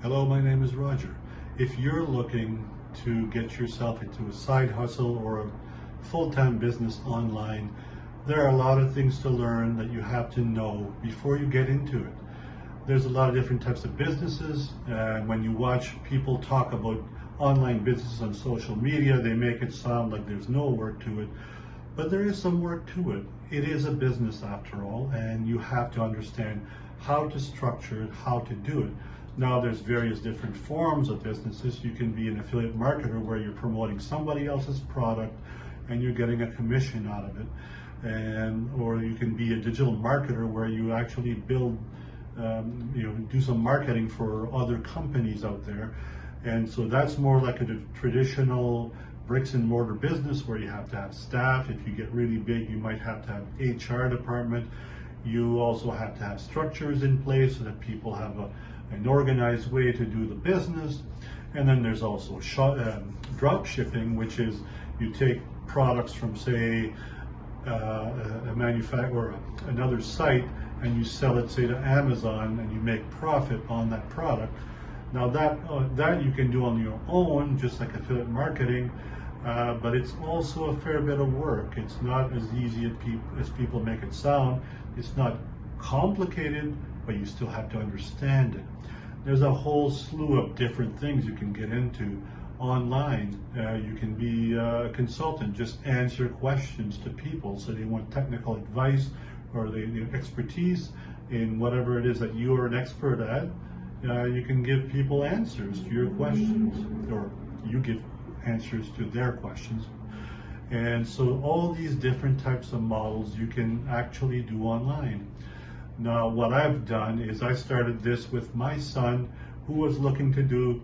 Hello, my name is Roger. If you're looking to get yourself into a side hustle or a full-time business online, there are a lot of things to learn that you have to know before you get into it. There's a lot of different types of businesses, and when you watch people talk about online businesses on social media, they make it sound like there's no work to it, but there is some work to it. It is a business after all, and you have to understand how to structure it, how to do it. Now there's various different forms of businesses. You can be an affiliate marketer where you're promoting somebody else's product and you're getting a commission out of it. Or you can be a digital marketer where you actually build, do some marketing for other companies out there. And so that's more like a traditional bricks and mortar business where you have to have staff. If you get really big, you might have to have HR department. You also have to have structures in place so that people have an organized way to do the business. And then there's also drop shipping, which is you take products from, say, a manufacturer or another site, and you sell it, say, to Amazon, and you make profit on that product. Now that you can do on your own, just like affiliate marketing, but it's also a fair bit of work. It's not as easy as people make it sound. It's not complicated, but you still have to understand it. There's a whole slew of different things you can get into online. You can be a consultant, just answer questions to people. So they want technical advice or they need expertise in whatever it is that you are an expert at. You can give people answers to your questions, or you give answers to their questions. And so all these different types of models you can actually do online. Now, what I've done is I started this with my son, who was looking to do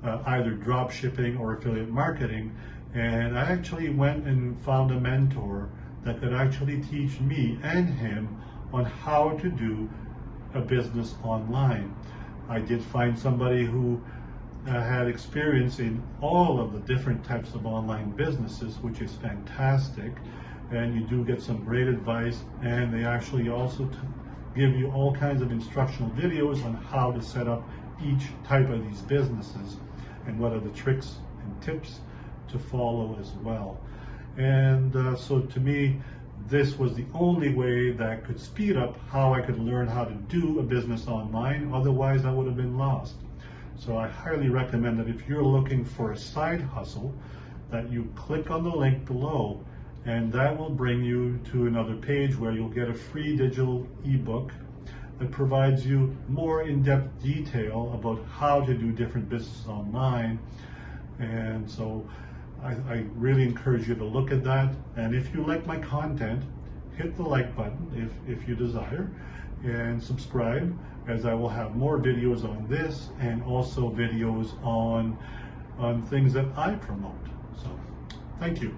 either drop shipping or affiliate marketing. And I actually went and found a mentor that could actually teach me and him on how to do a business online. I did find somebody who had experience in all of the different types of online businesses, which is fantastic. And you do get some great advice, and they actually also give you all kinds of instructional videos on how to set up each type of these businesses and what are the tricks and tips to follow as well. And so to me, this was the only way that could speed up how I could learn how to do a business online. Otherwise, I would have been lost. So I highly recommend that if you're looking for a side hustle, that you click on the link below, and that will bring you to another page where you'll get a free digital ebook that provides you more in-depth detail about how to do different businesses online. And so I really encourage you to look at that. And if you like my content, hit the like button if you desire, and subscribe, as I will have more videos on this and also videos on things that I promote. So thank you.